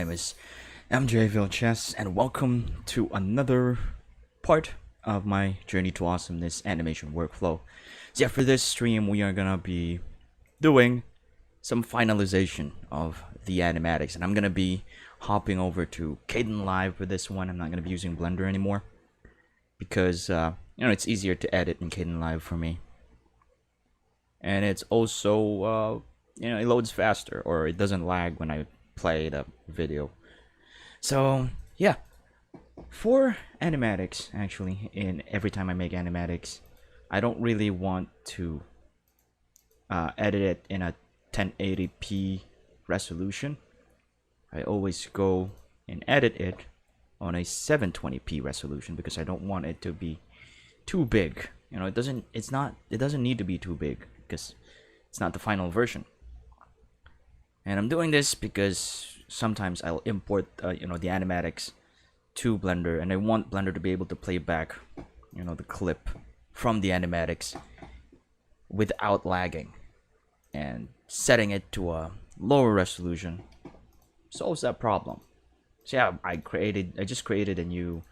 name is MJ and welcome to another part of my journey to awesomeness animation workflow. So yeah, for this stream we are gonna be doing some finalization of the animatics, and I'm gonna be hopping over to Kdenlive for this one. I'm not gonna be using Blender anymore because it's easier to edit in Kdenlive for me, and it's also it loads faster, or it doesn't lag when I play the video. So yeah, for animatics, actually, every time I make animatics, I don't really want to edit it in a 1080p resolution. I always go and edit it on a 720p resolution because I don't want it to be too big. It doesn't need to be too big because it's not the final version. And I'm doing this because sometimes I'll import the animatics to Blender, and I want Blender to be able to play back the clip from the animatics without lagging. And setting it to a lower resolution solves that problem. So yeah, I just created a new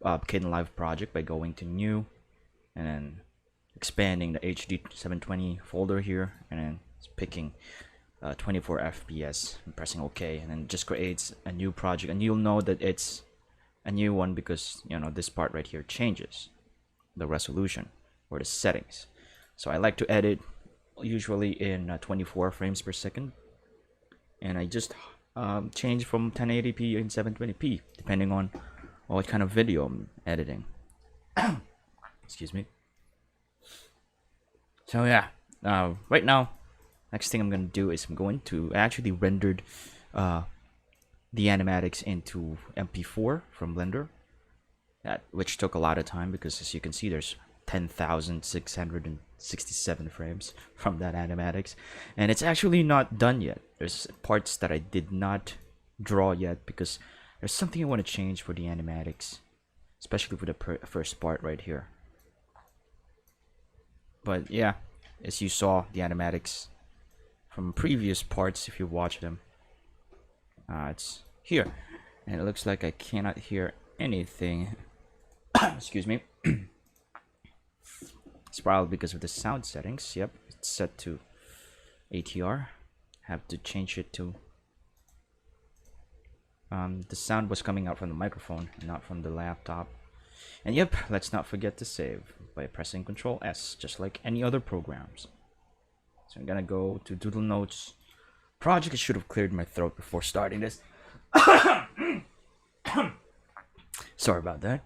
Kdenlive project by going to new and then expanding the HD 720 folder here, and then picking 24 FPS and pressing OK, and then just creates a new project. And you'll know that it's a new one because this part right here changes the resolution or the settings. So I like to edit usually in 24 frames per second, and I just change from 1080p and 720p depending on what kind of video I'm editing. Excuse me. So yeah, right now, next thing I'm gonna do is I'm going to actually rendered the animatics into MP4 from Blender, which took a lot of time because, as you can see, there's 10,667 frames from that animatics, and it's actually not done yet. There's parts that I did not draw yet because there's something I want to change for the animatics, especially for the first part right here. But yeah, as you saw, the animatics from previous parts, if you watch them, it's here, and it looks like I cannot hear anything. Excuse me. It's probably because of the sound settings. Yep, it's set to ATR. Have to change it to the sound was coming out from the microphone and not from the laptop. And yep, let's not forget to save by pressing Ctrl S, just like any other programs. So I'm gonna go to Doodle Notes project. I should have cleared my throat before starting this. Sorry about that.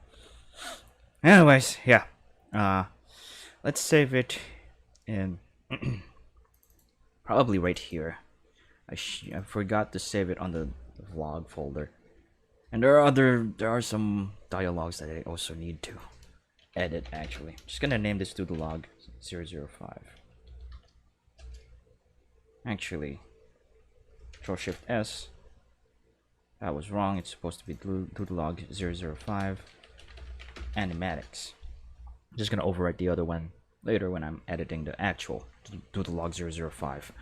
Anyways, yeah, let's save it in probably right here. I forgot to save it on the vlog folder, and there are some dialogues that I also need to edit. Actually, just gonna name this Doodle Log 005. Actually, Control Shift S. That was wrong. It's supposed to be Doodle Log 005 animatics. I'm just gonna overwrite the other one later when I'm editing the actual Doodle Log 005.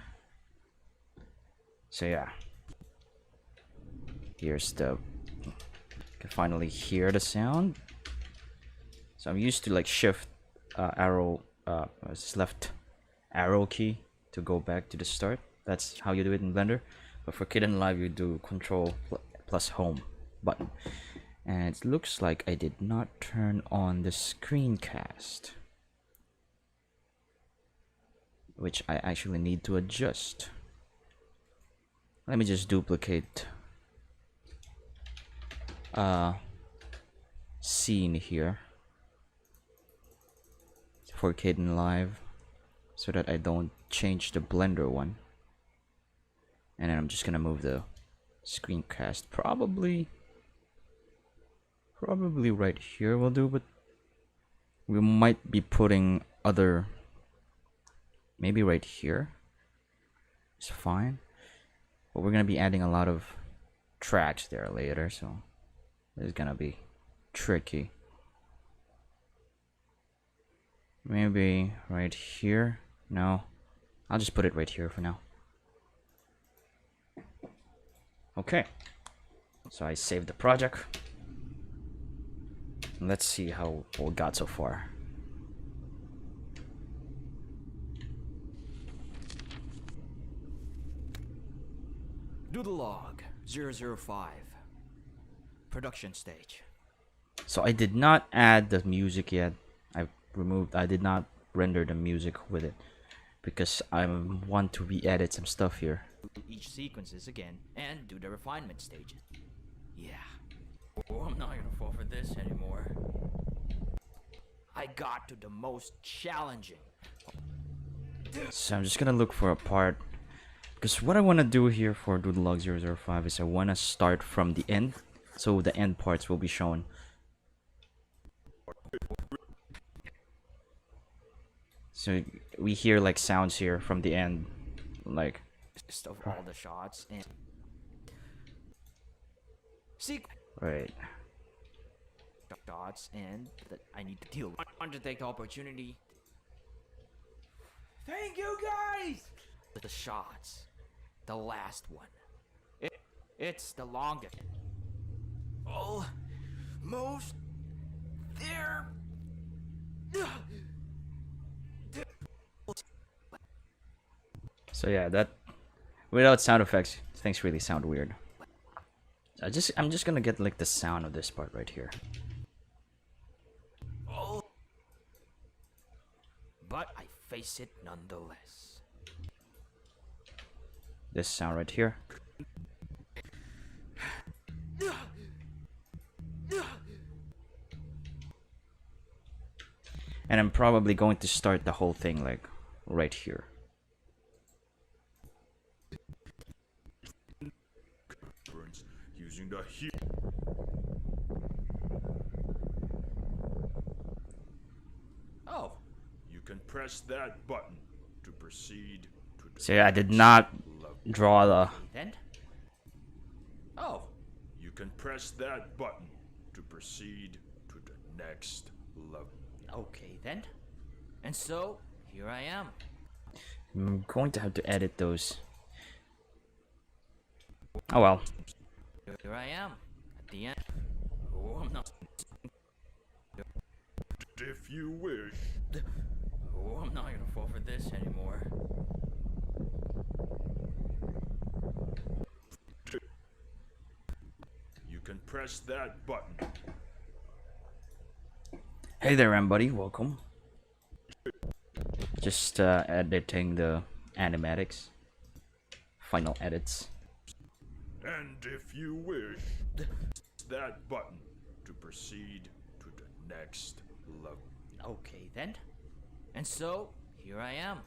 So yeah, here's the. You can finally hear the sound. So I'm used to like shift arrow, left arrow key to go back to the start. That's how you do it in Blender. But for Kdenlive, you do Control plus Home button. And it looks like I did not turn on the screencast, which I actually need to adjust. Let me just duplicate scene here for Kdenlive so that I don't change the Blender one. And then I'm just gonna move the screencast probably right here will do, but we might be putting other, maybe right here it's fine, but we're gonna be adding a lot of tracks there later, so it's gonna be tricky. Maybe right here. No, I'll just put it right here for now. Okay, So I saved the project. Let's see how we got so far. Doodle Log 005. Production stage. So I did not add the music yet. I did not render the music with it because I want to re-edit some stuff here. Each sequences again and do the refinement stages. Yeah. Oh, I'm not gonna fall for this anymore. I got to the most challenging. So I'm just gonna look for a part, because what I want to do here for Doodle Log 005 is I want to start from the end, so the end parts will be shown. So we hear like sounds here from the end, like List of all the shots and right. shots and that I need to deal with. I want to take the opportunity. Thank you guys! The shots. The last one. It's the longest. Almost there. So yeah, that without sound effects, things really sound weird. I'm just gonna get like the sound of this part right here. But I face it nonetheless. This sound right here. And I'm probably going to start the whole thing like right here. Using the heat. Oh, You can press that button to proceed to the So yeah, I did not level. draw the. then? Oh, You can press that button to proceed to the next level. okay then. And so, here I am. I'm going to have to edit those. Oh well. Here I am. At the end. Oh, I'm not. If you wish, Oh, I'm not gonna fall for this anymore. you can press that button. Hey there, Mbuddy. Welcome. Just editing the animatics. Final edits. And if you wish, that button to proceed to the next level. Okay then. And so, here I am.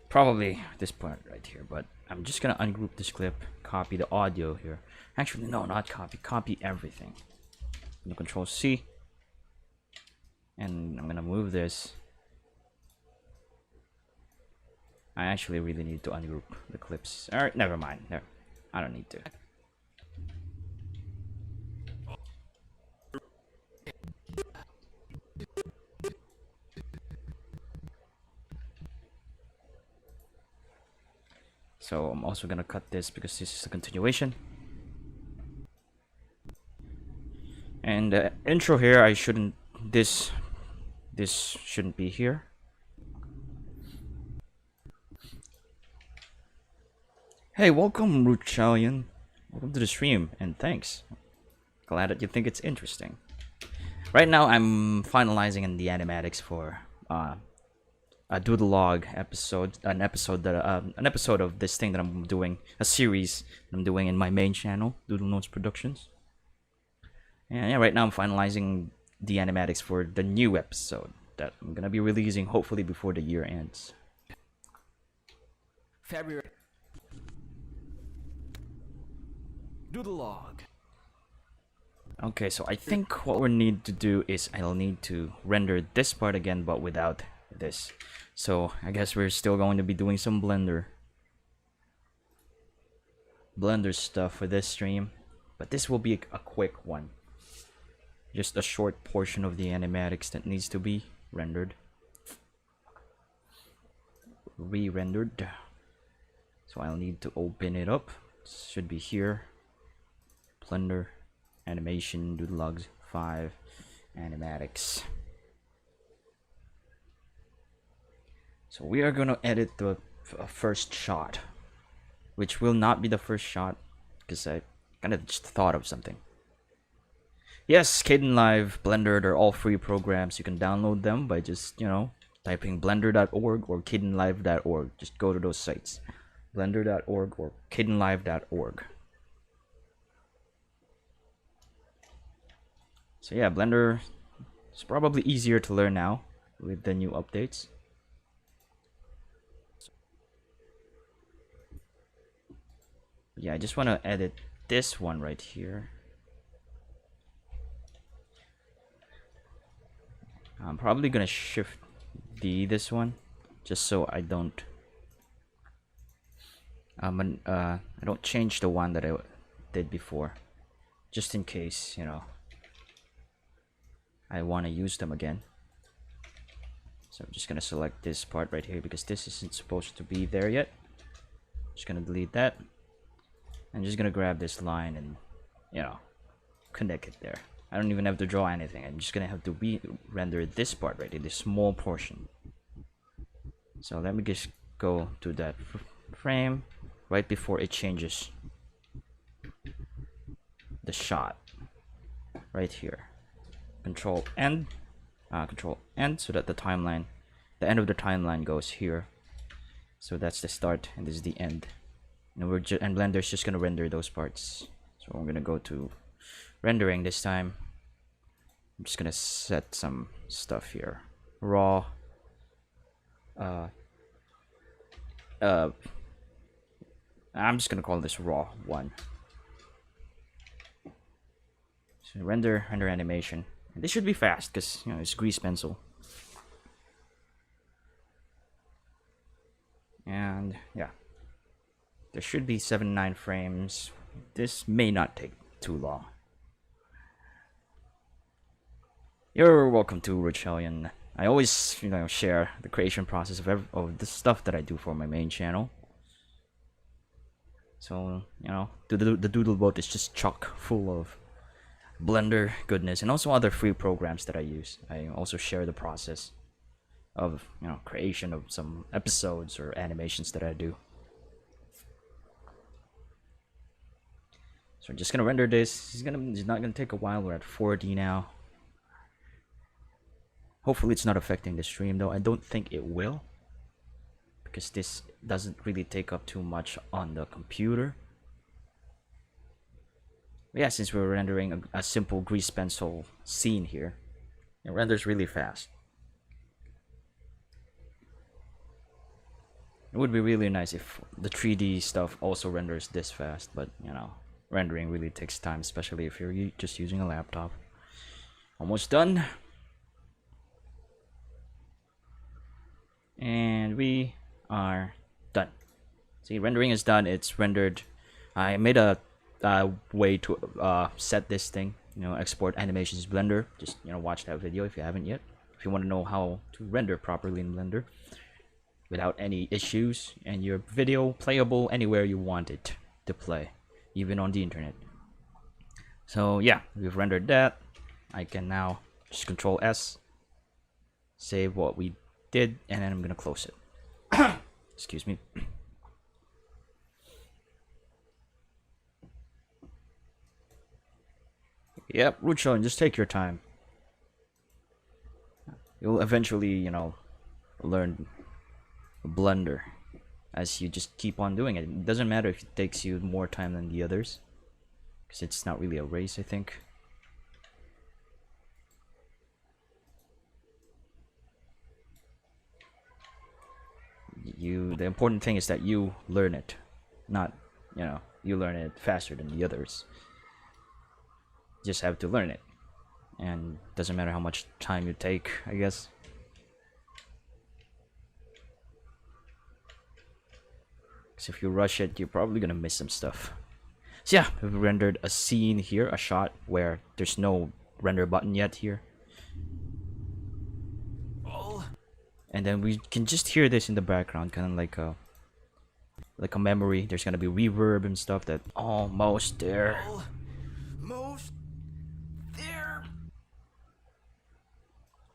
Probably this part right here, but I'm just gonna ungroup this clip, copy the audio here. Actually, no, not copy. Copy everything. I'm gonna Control C, and I'm gonna move this. I actually really need to ungroup the clips. Alright, never mind. There, I don't need to. So I'm also gonna cut this because this is a continuation. And the intro here, I shouldn't. This shouldn't be here. Hey, welcome, Ruchalian. Welcome to the stream, and thanks. Glad that you think it's interesting. Right now, I'm finalizing in the animatics for a Doodle Log episode, an episode of this thing that I'm doing, a series that I'm doing in my main channel, Doodle Notes Productions. And yeah, right now I'm finalizing the animatics for the new episode that I'm gonna be releasing hopefully before the year ends. February. Doodle Log. Okay, so I think what we need to do is I'll need to render this part again, but without this. So I guess we're still going to be doing some Blender stuff for this stream, but this will be a quick one. Just a short portion of the animatics that needs to be rendered. Re-rendered. So I'll need to open it up. Should be here. Blender, Animation, Doodle Logs 5, Animatics. So we are gonna edit the first shot, which will not be the first shot because I kind of just thought of something. Yes, Kdenlive, Blender, they're all free programs. You can download them by just, you know, typing blender.org or kdenlive.org. Just go to those sites, blender.org or kdenlive.org. So yeah, Blender is probably easier to learn now with the new updates. Yeah, I just want to edit this one right here. I'm probably gonna shift this one just so I don't I don't change the one that I did before, just in case, you know, I want to use them again. So I'm just gonna select this part right here because this isn't supposed to be there yet. Just gonna delete that. I'm just gonna grab this line and, you know, connect it there. I don't even have to draw anything. I'm just gonna have to render this part right here, this small portion. So let me just go to that frame right before it changes the shot right here. Control End, so that the timeline, the end of the timeline goes here. So that's the start and this is the end. And and Blender's just gonna render those parts. So we're gonna go to rendering this time. I'm just gonna set some stuff here. Raw. I'm just gonna call this raw 1. So render animation. And this should be fast because, you know, it's grease pencil. And yeah, there should be 79 frames. This may not take too long. You're welcome to Richelian. I always, you know, share the creation process of the stuff that I do for my main channel. So, you know, the Doodle Boat is just chock full of Blender goodness and also other free programs that I use. I also share the process of, you know, creation of some episodes or animations that I do. So I'm just gonna render this. It's not gonna take a while. We're at 4D now. Hopefully it's not affecting the stream though. I don't think it will, because this doesn't really take up too much on the computer. But yeah, since we're rendering a simple grease pencil scene here, it renders really fast. It would be really nice if the 3D stuff also renders this fast, but you know, rendering really takes time, especially if you're just using a laptop. Almost done. And we are done. See, rendering is done. It's rendered. I made a way to set this thing, you know, export animations Blender. Just, you know, watch that video if you haven't yet. If you want to know how to render properly in Blender without any issues, and your video playable anywhere you want it to play, even on the internet. So yeah, we've rendered that. I can now just Control S, save what we did, and then I'm gonna close it. Excuse me. Yep, Ruchon, just take your time. You'll eventually, you know, learn Blender as you just keep on doing it. It doesn't matter if it takes you more time than the others, because it's not really a race, I think. The important thing is that you learn it, not, you know, you learn it faster than the others. You just have to learn it, and doesn't matter how much time you take, I guess. Because if you rush it, you're probably gonna miss some stuff. So yeah, we've rendered a scene here, a shot where there's no render button yet here. And then we can just hear this in the background, kind of like a memory. There's gonna be reverb and stuff that almost there.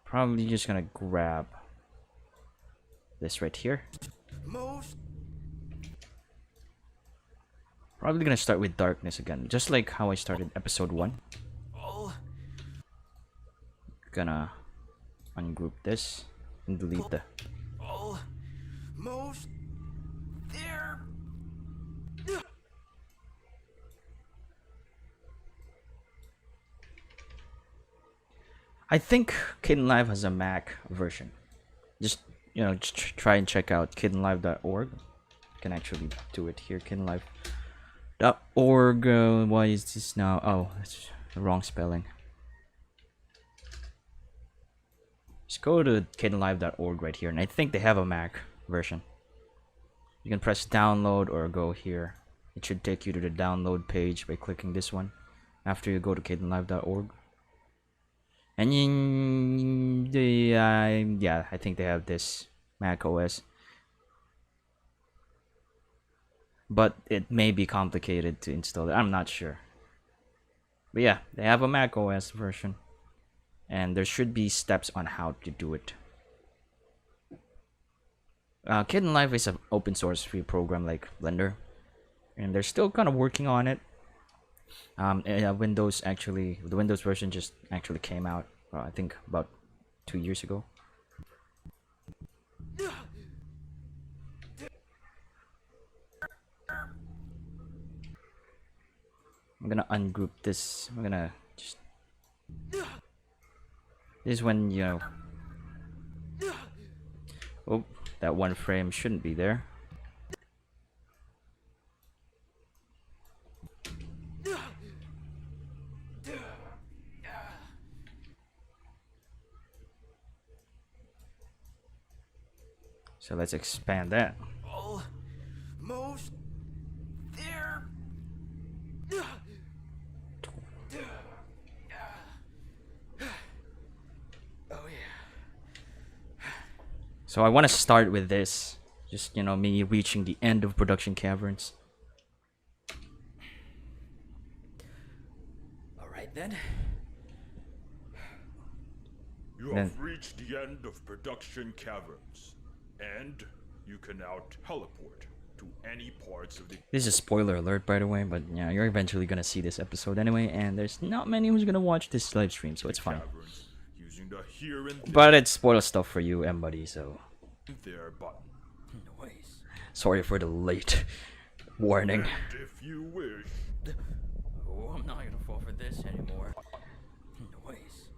Probably just gonna grab this right here. Most. Probably gonna start with darkness again, just like how I started episode 1. Oh. Gonna ungroup this and delete the. Almost there. I think Kdenlive has a Mac version. Just just try and check out kdenlive.org. You can actually do it here. Kdenlive.org. Why is this now? Oh, that's the wrong spelling. Just go to kdenlive.org right here, and I think they have a Mac version. You can press download or go here. It should take you to the download page by clicking this one after you go to kdenlive.org. And yeah, I think they have this Mac OS, but it may be complicated to install it. I'm not sure, but yeah, they have a Mac OS version, and there should be steps on how to do it. Kdenlive is an open source free program like Blender, and they're still kind of working on it. The Windows version just actually came out, I think about 2 years ago. I'm gonna ungroup this. I'm gonna just. This is when oh, that one frame shouldn't be there. So let's expand that. Almost there. Oh yeah. So I want to start with this. Just me reaching the end of production Caverns. All right then. You have reached the end of production Caverns, and you can now teleport to any parts of the. This is a spoiler alert, by the way, but yeah, you're eventually gonna see this episode anyway, and there's not many who's gonna watch this live stream, so it's fine. Caverns, using the here and But it spoils stuff for you, Mbuddy, so there button. Noise. sorry for the late warning. And if you wish, Oh, I'm not gonna fall for this anymore. Noise.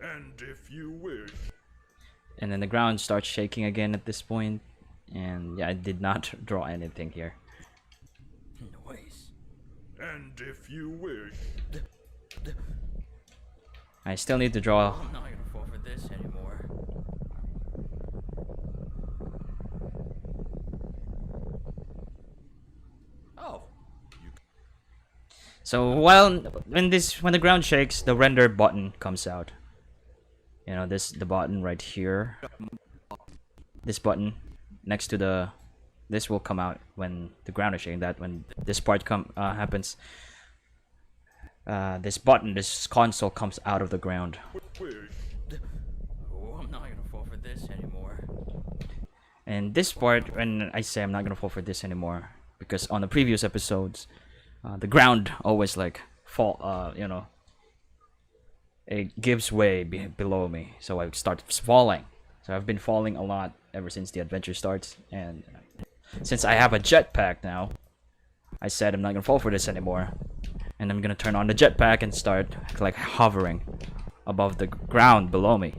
and if you wish, And then the ground starts shaking again at this point, and yeah, I did not draw anything here. Noise. and if you wish, I still need to draw. I'm not gonna fall for this anymore. Oh. So when the ground shakes, the render button comes out. The button right here. This button next to this will come out when the ground is shaking. That when this part happens, this console comes out of the ground. wish, Oh, I'm not gonna fall for this anymore. And this part, when I say I'm not gonna fall for this anymore, because on the previous episodes, the ground always fall. It gives way below me, so I start falling. So I've been falling a lot ever since the adventure starts, and since I have a jetpack now, I said I'm not gonna fall for this anymore, and I'm gonna turn on the jetpack and start hovering above the ground below me,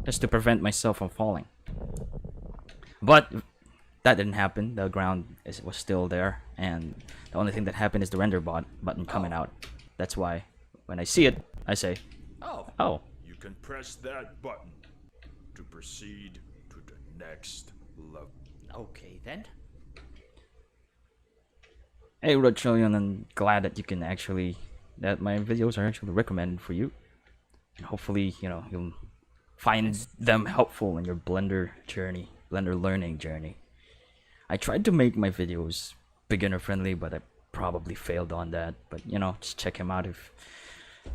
just to prevent myself from falling. But that didn't happen. The ground was still there, and the only thing that happened is the render button coming out. That's why when I see it, I say, "Oh." you can press that button to proceed to the next level. Okay then. Hey, Rodrillion, I'm glad that that my videos are actually recommended for you. And hopefully, you'll find them helpful in your Blender learning journey. I tried to make my videos beginner friendly, but I probably failed on that. But just check him out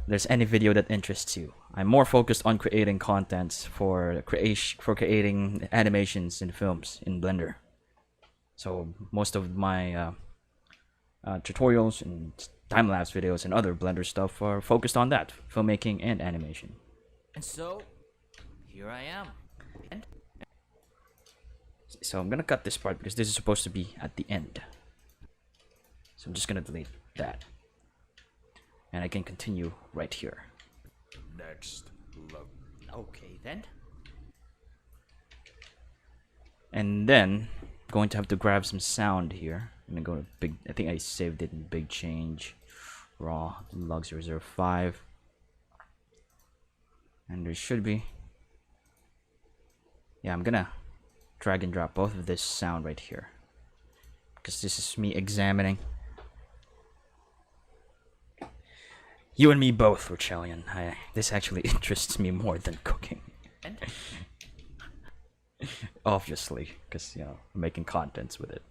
there's any video that interests you. I'm more focused on creating contents for creating animations and films in Blender. So most of my tutorials and time-lapse videos and other Blender stuff are focused on that, filmmaking and animation. And so, here I am. And So I'm gonna cut this part because this is supposed to be at the end. So I'm just gonna delete that. And I can continue right here. Next level. okay then. And then I'm going to have to grab some sound here. I'm gonna go to big, I think I saved it in big change. Raw log 005. And there should be, yeah, I'm gonna drag and drop both of this sound right here, because this is me examining. You and me both, Rochelian. This actually interests me more than cooking. And Obviously, because, you know, I'm making contents with it.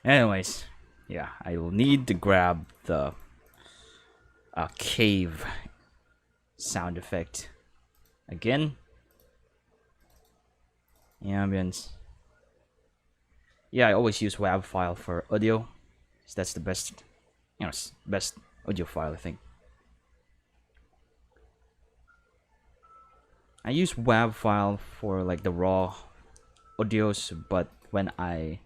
Anyways, yeah, I will need to grab the cave sound effect again. Ambience. Yeah, I always use WAV file for audio, 'cause that's the best, you know, best audio file, I think. I use WAV file for like the raw audios, but when I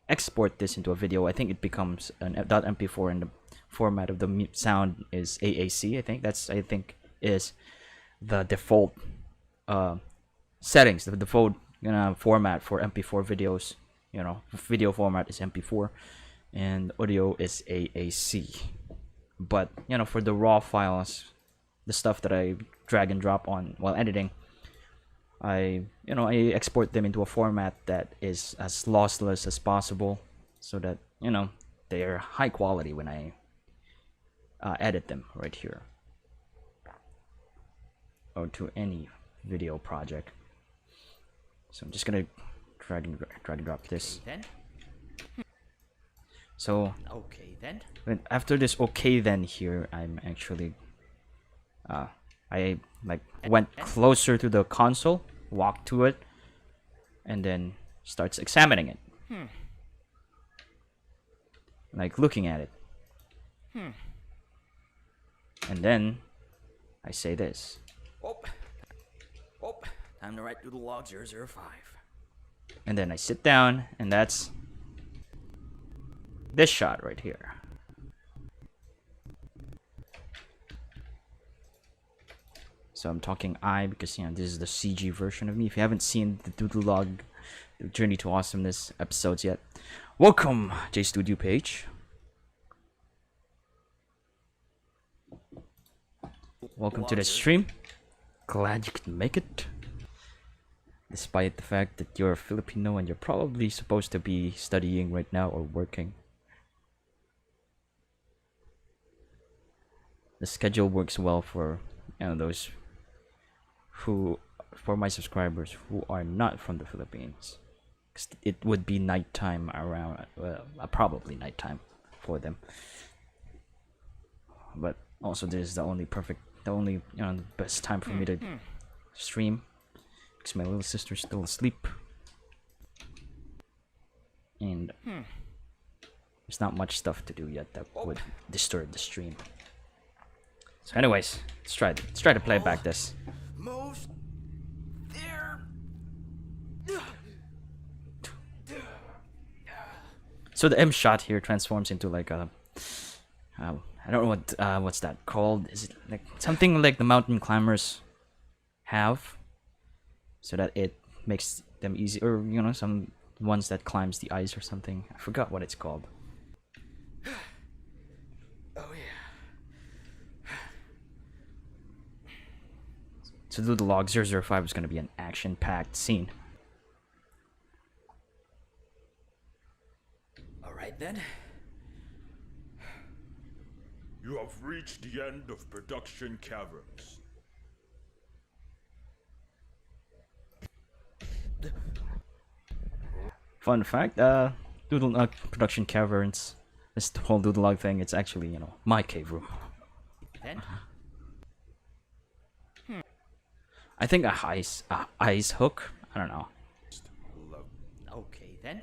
export this into a video, I think it becomes an .mp4, and the format of the sound is AAC. I think is the default settings, the default format for MP4 videos. You know, video format is MP4 and audio is AAC. But, you know, for the raw files, the stuff that I drag and drop on while editing, I export them into a format that is as lossless as possible, so that, you know, they're high quality when I edit them right here, or to any video project. So I'm just gonna drag and drop this. then. So Okay then. after this okay then here, I'm actually I like went closer to the console, walked to it, and then starts examining it. Like looking at it. And then I say this. Oh, time to write Doodle Log 005. And then I sit down, and that's this shot right here. So I'm talking I because, you know, this is the CG version of me. If you haven't seen the Doodle Log Journey to Awesomeness episodes yet, welcome, JStudio page. Welcome to the stream. Glad you could make it. Despite the fact that you're Filipino and you're probably supposed to be studying right now or working. The schedule works well for, you know, those who, for my subscribers who are not from the Philippines. 'Cause it would be nighttime around, probably nighttime for them. But also this is the only, you know, the best time for me to stream, because my little sister's still asleep, and there's not much stuff to do yet that would disturb the stream. So anyways, let's try to play back this. Most there. So the M shot here transforms into like a I don't know what's that called. Is it like something like the mountain climbers have, so that it makes them easy, or, you know, some ones that climbs the ice or something. I forgot what it's called. Oh yeah. So Doodle Log 005 is going to be an action-packed scene. All right then. You have reached the end of production Caverns. Fun fact, Doodle Log production Caverns, this whole Doodle Log thing, it's actually, you know, my cave room. then. I think a ice hook. I don't know. Okay then.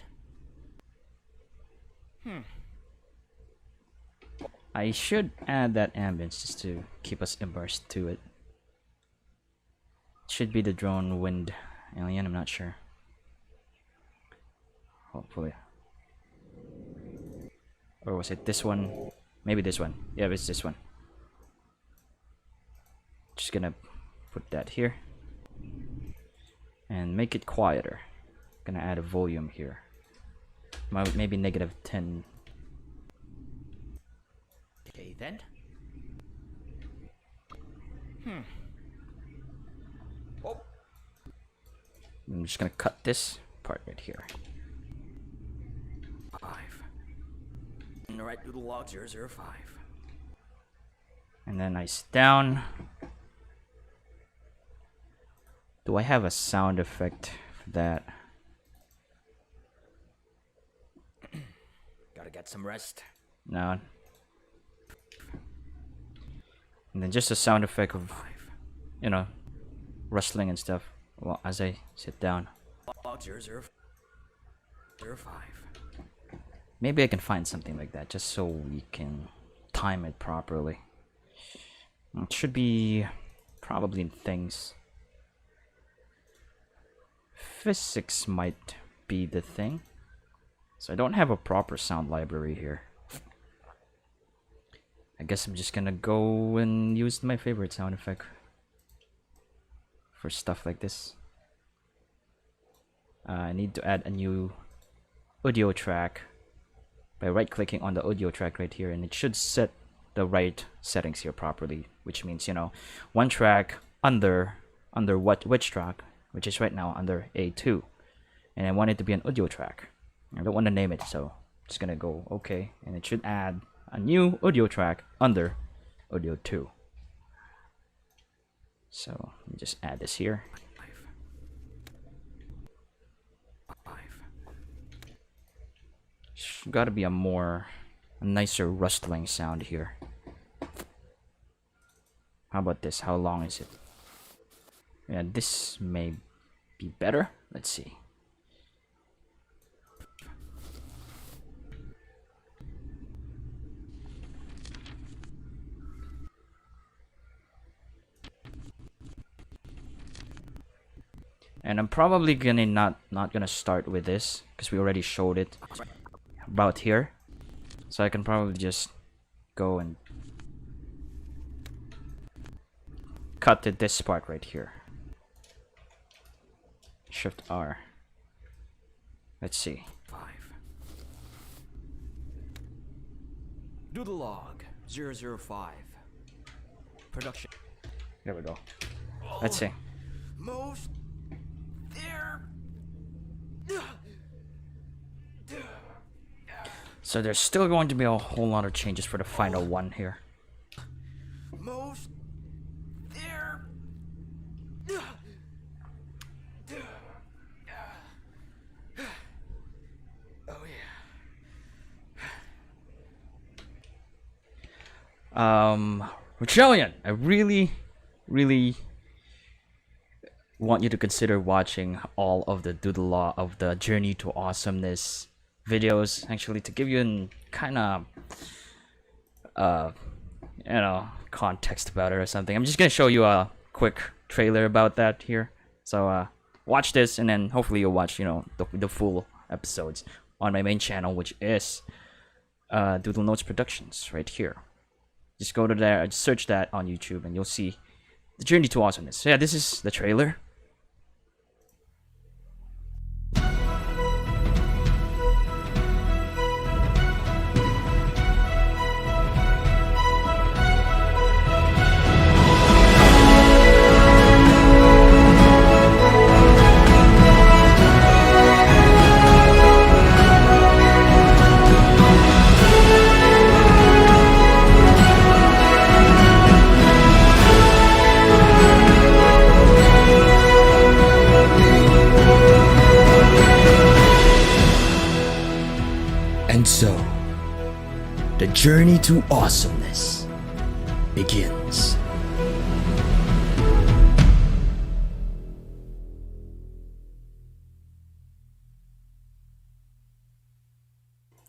I should add that ambience just to keep us immersed to it. Should be the drone wind alien, I'm not sure. Hopefully. Or was it this one? Maybe this one. Yeah, it's this one. Just gonna put that here. And make it quieter. Gonna add a volume here. Maybe -10. Okay then. Oh, I'm just gonna cut this part right here. 5. Alright, Doodle Log 005. And then ice down. Do I have a sound effect for that? Gotta get some rest. No. And then just a sound effect of, you know, rustling and stuff. Well, as I sit down. Log 005. Maybe I can find something like that just so we can time it properly. It should be probably in things. Physics might be the thing. So I don't have a proper sound library here. I guess I'm just gonna go and use my favorite sound effect for stuff like this. I need to add a new audio track by right-clicking on the audio track right here, and it should set the right settings here properly, which means, you know, one track under which track, which is right now under A2, and I want it to be an audio track. I don't want to name it, so I'm just gonna go OK, and it should add a new audio track under audio 2. So let me just add this here. 5. Gotta be a nicer rustling sound here. How about this? How long is it? Yeah, this may be better. Let's see. And I'm probably gonna not gonna start with this because we already showed it about here. So I can probably just go and cut to this part right here. Shift R. Let's see. 5. Doodle Log 005. Production. There we go. Let's see. Most there. So there's still going to be a whole lot of changes for the final one here. Most there. Oh yeah. Richelian, I really want you to consider watching all of the Doodle Log of the Journey to Awesomeness videos, actually, to give you an kind of you know, context about it or something. I'm just gonna show you a quick trailer about that here. So watch this, and then hopefully you'll watch, you know, the full episodes on my main channel, which is Doodle Notes Productions right here. Just go to there, search that on YouTube, and you'll see the Journey to Awesomeness. So yeah, this is the trailer. And so, the Journey to Awesomeness begins.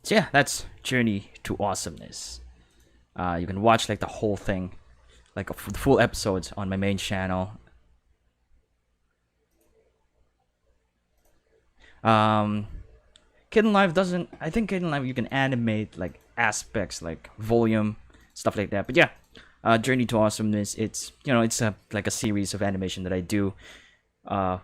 So yeah, that's Journey to Awesomeness. You can watch like the whole thing, like the full episodes on my main channel. Kdenlive doesn't. I think Kdenlive you can animate like aspects like volume, stuff like that. But yeah, Journey to Awesomeness. It's it's like a series of animation that I do,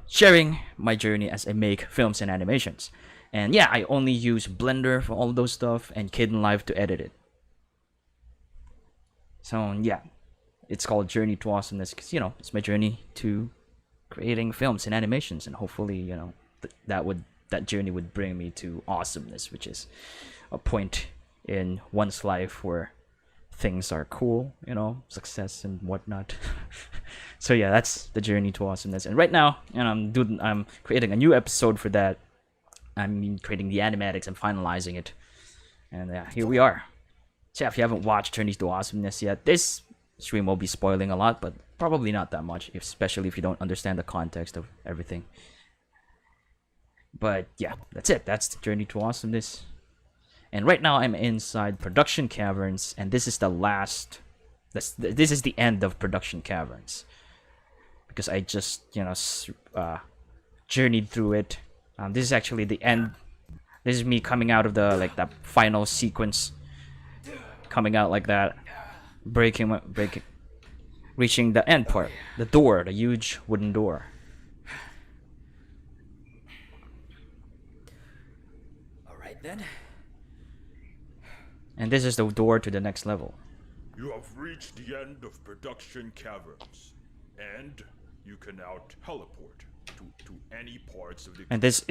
sharing my journey as I make films and animations. And yeah, I only use Blender for all those stuff and Kdenlive to edit it. So yeah, it's called Journey to Awesomeness because it's my journey to creating films and animations, and hopefully that journey would bring me to awesomeness, which is a point in one's life where things are cool, success and whatnot. So yeah, that's the Journey to Awesomeness. And right now, I'm creating a new episode for that. I'm creating the animatics and finalizing it. And yeah, here we are. So yeah, if you haven't watched Journey to Awesomeness yet, this stream will be spoiling a lot, but probably not that much, especially if you don't understand the context of everything. But yeah, that's it. That's the Journey to Awesomeness. And right now I'm inside Production Caverns, and this is the last. This is the end of Production Caverns, because I just journeyed through it. This is actually the end. This is me coming out of the final sequence, coming out like that, breaking, reaching the end part, the door, the huge wooden door. All right then. And this is the door to the next level. You have reached the end of Production Caverns, and you can now teleport to any parts of the. And this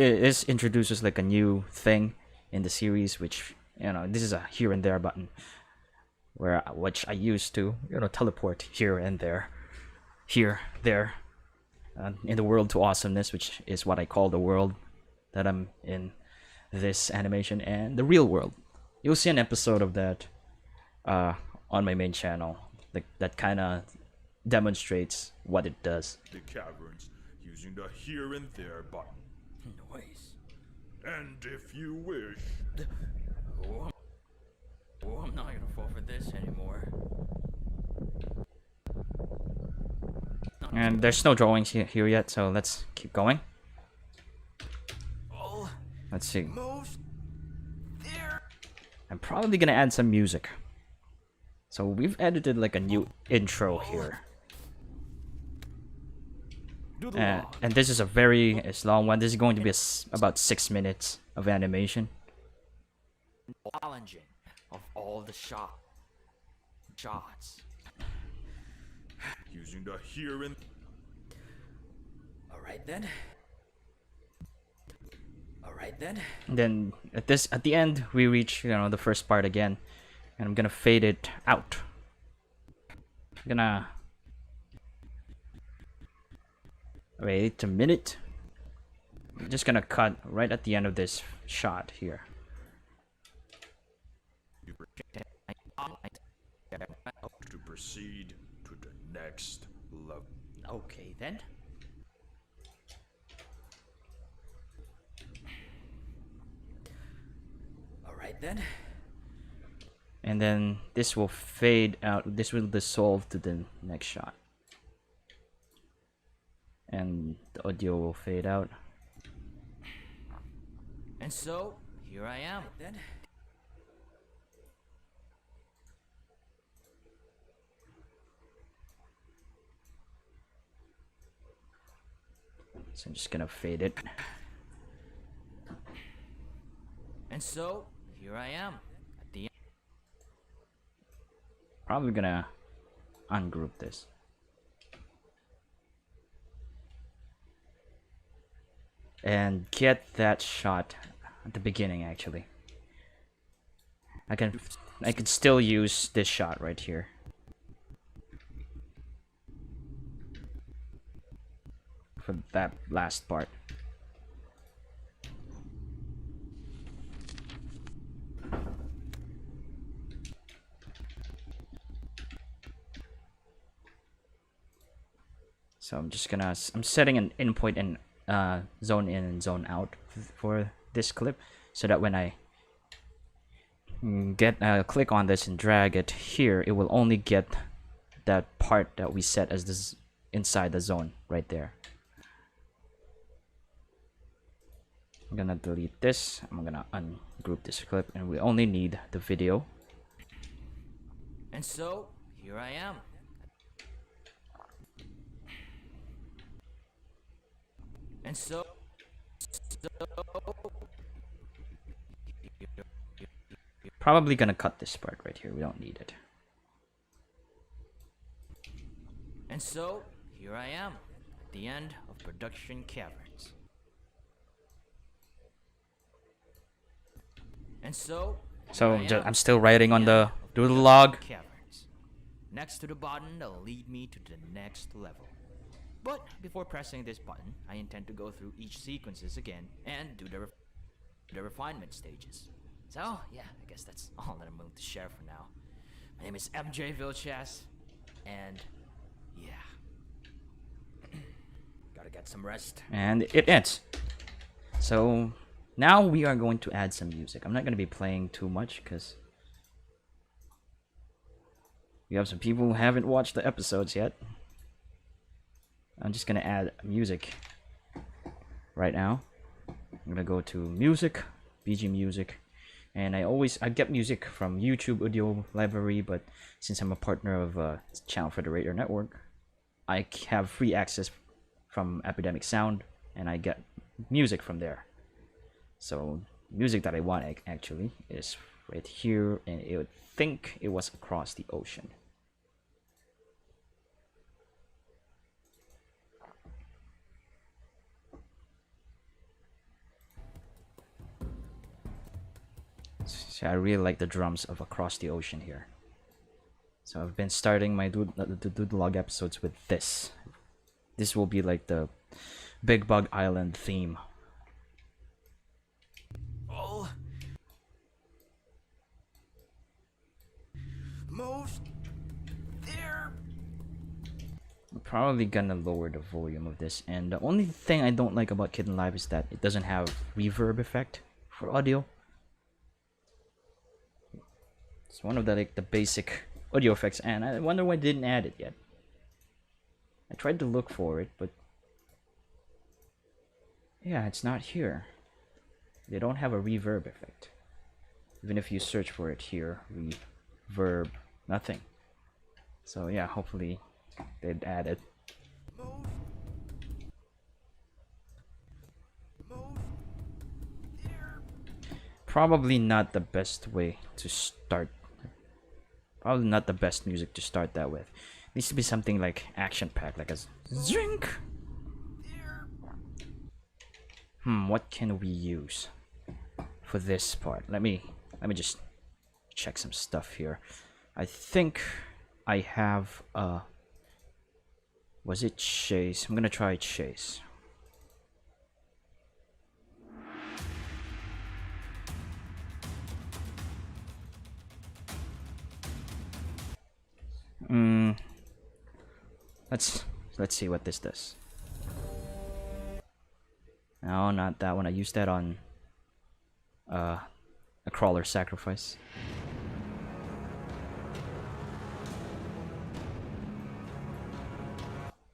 introduces like a new thing in the series, which this is a here and there button, which I used to teleport here and there, there, in the world to awesomeness, which is what I call the world that I'm in this animation, and the real world. You'll see an episode of that on my main channel, that kind of demonstrates what it does. The caverns using the here and there button. Noise. And if you wish. I'm not gonna fall for this anymore. And there's no drawings here yet, so let's keep going. Let's see. I'm probably gonna add some music. So we've edited like a new intro here. And this is a very long one. This is going to be about 6 minutes of animation. Challenging of all the shots. Using the here and. All right then. And then at the end we reach the first part again, and I'm gonna fade it out. I'm gonna wait a minute. I'm just gonna cut right at the end of this shot here. To proceed to the next level. Okay then. All right then. And then this will fade out. This will dissolve to the next shot. And the audio will fade out. And so, here I am then. So I'm just gonna fade it. And so, here I am at the end. Probably gonna ungroup this. And get that shot at the beginning. Actually, I can still use this shot right here. For that last part. So I'm setting an input and zone in and zone out for this clip, so that when I click on this and drag it here, it will only get that part that we set as this inside the zone right there. I'm gonna delete this. I'm gonna ungroup this clip, and we only need the video. And so, here I am. And so Probably gonna cut this part right here. We don't need it. And so, here I am, at the end of production Caverns. And so, I'm still writing on the Doodle Log. Caverns. Next to the button that'll lead me to the next level. But before pressing this button, I intend to go through each sequences again and do the refinement stages. So, yeah, I guess that's all that I'm willing to share for now. My name is MJ Vilches, and yeah. Gotta get some rest. And it ends. So now we are going to add some music. I'm not going to be playing too much because we have some people who haven't watched the episodes yet. I'm just going to add music right now. I'm going to go to music, BG music. And I get music from YouTube audio library, but since I'm a partner of Channel Federator Network, I have free access from Epidemic Sound, and I get music from there. So music that I want actually is right here, and I would think it was Across the Ocean. So I really like the drums of Across the Ocean here. So I've been starting my Doodle Log episodes with this. This will be like the Big Bug Island theme. Oh. Most there. I'm probably gonna lower the volume of this, and the only thing I don't like about Kdenlive is that it doesn't have reverb effect for audio. It's one of the basic audio effects, and I wonder why they didn't add it yet. I tried to look for it, but yeah, it's not here. They don't have a reverb effect. Even if you search for it here, reverb, nothing. So yeah, hopefully they'd add it. Probably not the best way to start. Probably not the best music to start that with. It needs to be something like action-packed, like a drink. What can we use for this part? Let me just check some stuff here. I think I have was it Chase? I'm gonna try Chase. Let's see what this does. No, not that one. I used that on a crawler sacrifice.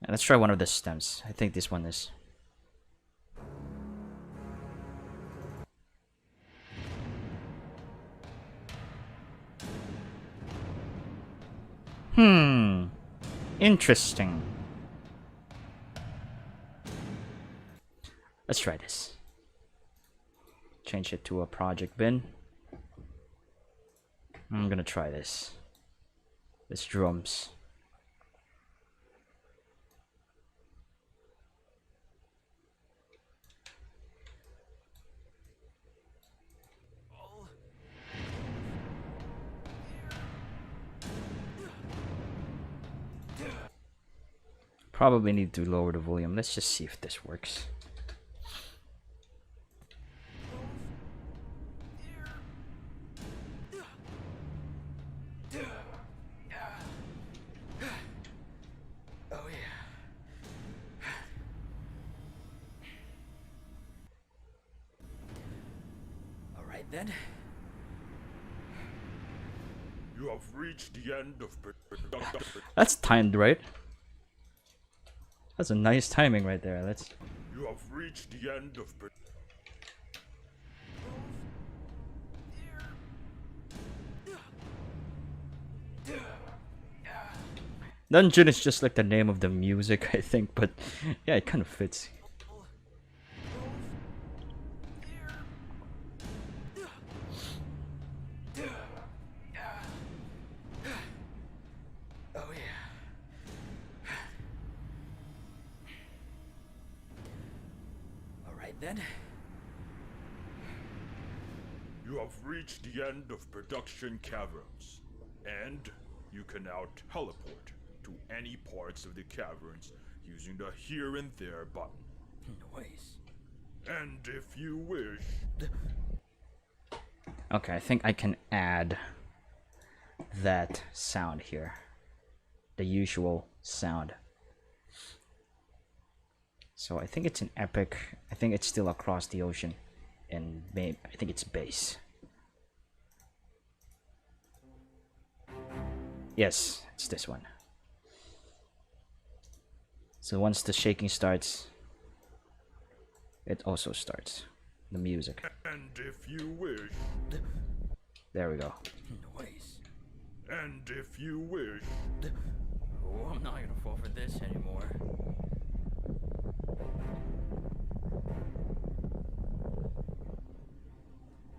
Let's try one of the stems. I think this one is. Interesting. Let's try this. Change it to a project bin. I'm gonna try this. This drums. Probably need to lower the volume. Let's just see if this works. then. You have reached the end of production. That's timed, right? That's a nice timing right there. Let's. You have reached the end of Dungeon is just like the name of the music, I think, but yeah, it kind of fits. Oh yeah. Alright then. You have reached the end of production caverns, and you can now teleport to any parts of the caverns using the here and there button. Noise. And if you wish, Okay, I think I can add that sound here. The usual sound. So I think it's an epic. I think it's still across the ocean. And I think it's bass. Yes, it's this one. So once the shaking starts, it also starts the music. and if you wish, There we go. Noise. and if you wish, Oh, I'm not gonna fall for this anymore.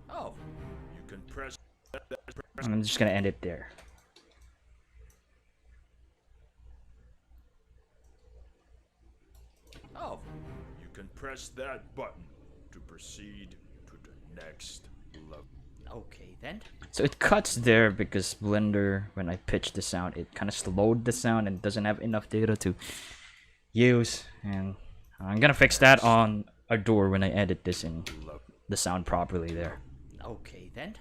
Oh, you can press And I'm just gonna end it there. oh. you can press that button to proceed to the next level. Okay then. So it cuts there because Blender, when I pitched the sound, it kind of slowed the sound and doesn't have enough data to use. And I'm gonna fix that on a door when I edit this in the sound properly there. Okay then.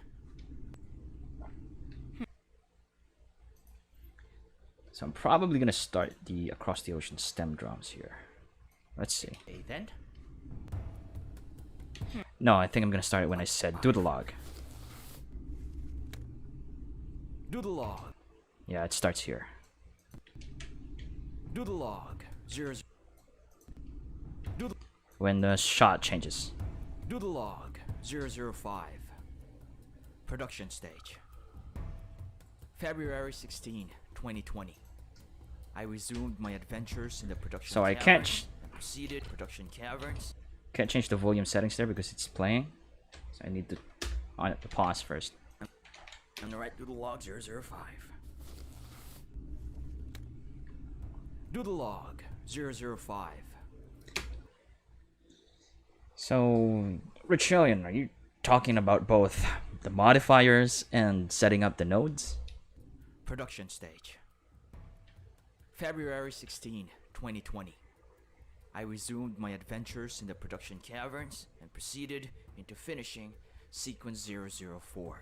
So I'm probably gonna start the Across the Ocean stem drums here. Let's see. Okay then. No, I think I'm gonna start it when I said Doodle Log. Doodle Log. Yeah, it starts here. Doodle Log. When the shot changes. Doodle Log 005. Production stage. February 16, 2020. I resumed my adventures in the production So I caverns and proceeded production caverns. Can't change the volume settings there because it's playing. So I need to on it to pause first. I'm gonna write Doodle Log 005. Doodle Log 005. So, Richelian, are you talking about both the modifiers and setting up the nodes? Production stage. February 16, 2020. I resumed my adventures in the production caverns and proceeded into finishing sequence 004.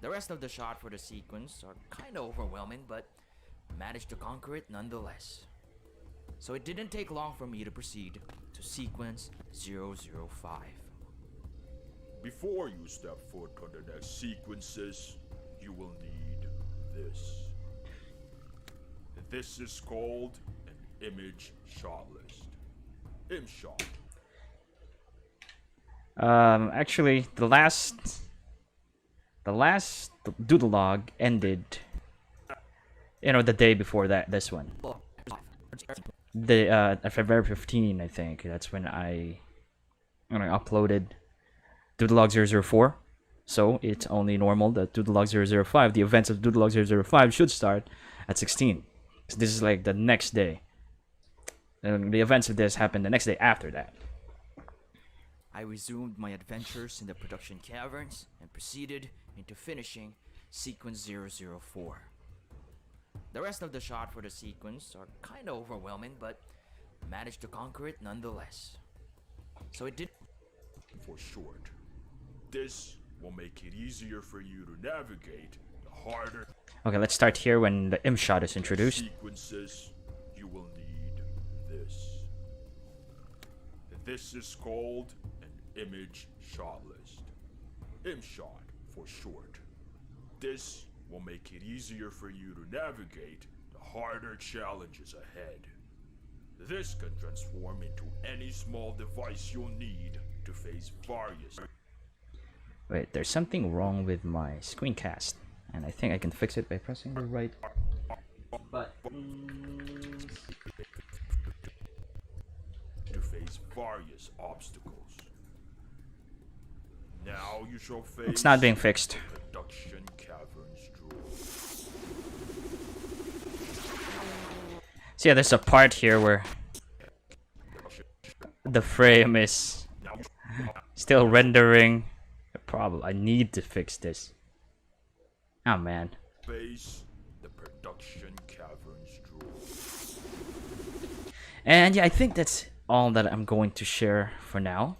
The rest of the shot for the sequence are kinda overwhelming, but I managed to conquer it nonetheless. So it didn't take long for me to proceed to sequence 005. Before you step foot on the next sequences, you will need this. This is called an image shot list. ImShot. Actually, the last Doodle Log ended, the day before this one. The February 15, I think. That's when I uploaded Doodle Log 004. So it's only normal that Doodle Log 005, the events of Doodle Log 005 should start at 16. So this is like the next day. And the events of this happen the next day after that. I resumed my adventures in the production caverns and proceeded into finishing sequence 004. The rest of the shot for the sequence are kinda overwhelming, but I managed to conquer it nonetheless. So it did. For short. This will make it easier for you to navigate the harder Okay, let's start here when the ImShot is introduced. sequences. You will need this. This is called an image shot list. ImShot for short. This will make it easier for you to navigate the harder challenges ahead. This can transform into any small device you'll need to face various... Wait, there's something wrong with my screencast, and I think I can fix it by pressing the right buttons. To face various obstacles. Now you shall face... It's not being fixed. Production Caverns droid. So yeah, there's a part here where the frame is still rendering. Problem. I need to fix this. Oh man. Face the Production Caverns droid. And yeah, I think that's all that I'm going to share for now.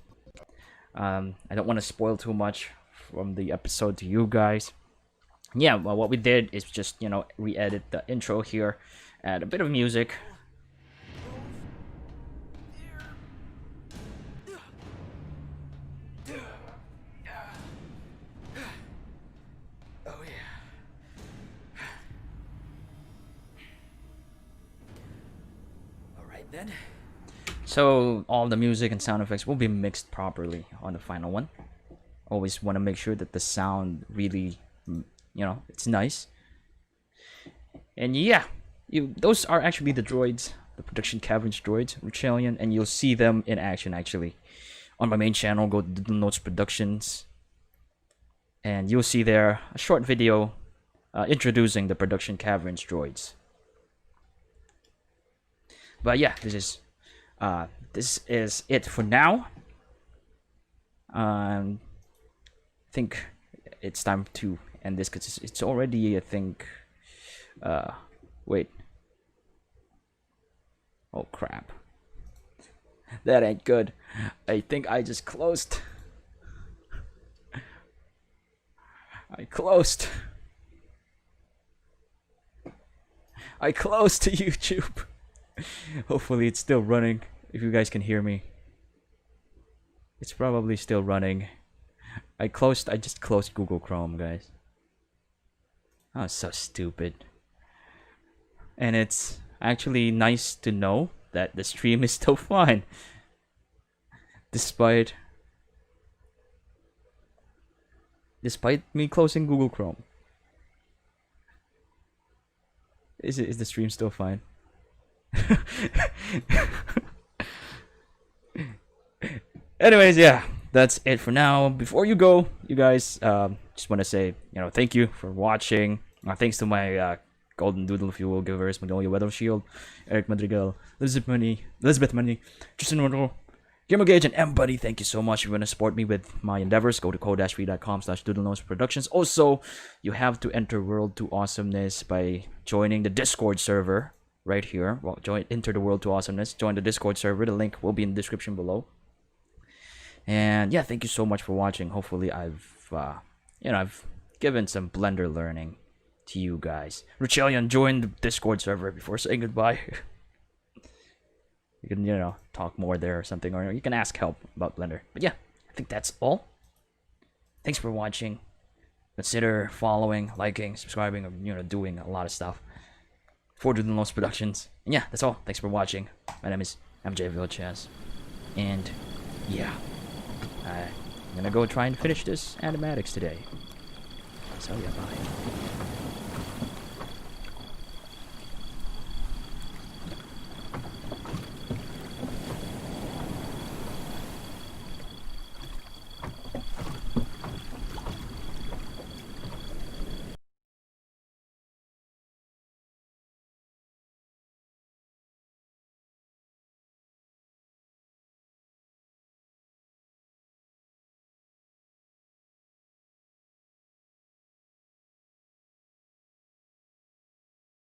I don't want to spoil too much from the episode to you guys. Yeah, well, what we did is just, you know, re-edit the intro here, add a bit of music. Oh yeah. Alright then. So all the music and sound effects will be mixed properly on the final one. Always want to make sure that the sound really, you know, it's nice. And yeah, those are actually the droids, the Production Caverns droids, Richelian, and you'll see them in action actually. On my main channel, go to Doodle Notes Productions, and you'll see there a short video introducing the Production Caverns droids. But yeah, this is it for now. I think it's time to end this because it's already, I think, wait. Oh crap. That ain't good. I think I just closed. I closed to YouTube. Hopefully it's still running. If you guys can hear me. It's probably still running. I just closed Google Chrome, guys. Oh, so stupid. And it's actually nice to know that the stream is still fine. Despite me closing Google Chrome. Is the stream still fine? Anyways, yeah, that's it for now. Before you go, you guys, just want to say, you know, thank you for watching. Thanks to my Golden Doodle Fuel givers, Magnolia Weathershield, Erick Madrigal, Elizabeth Munie, Tristan Wintle, GulliermoGage, and Mbuddy. Thank you so much. If you want to support me with my endeavors, go to ko-fi.com/doodlenoseproductions. Also, you have to enter World to Awesomeness by joining the Discord server right here. Well, enter the World to Awesomeness, join the Discord server. The link will be in the description below. And yeah, thank you so much for watching. Hopefully I've given some Blender learning to you guys. Richelian, join the Discord server before saying goodbye. You can, you know, talk more there or something, or you can ask help about Blender. But yeah, I think that's all. Thanks for watching. Consider following, liking, subscribing, or, you know, doing a lot of stuff for Doodle Notes Productions. And yeah, that's all. Thanks for watching. My name is MJ Vilches. And yeah, I'm gonna go try and finish this animatics today. So yeah, bye.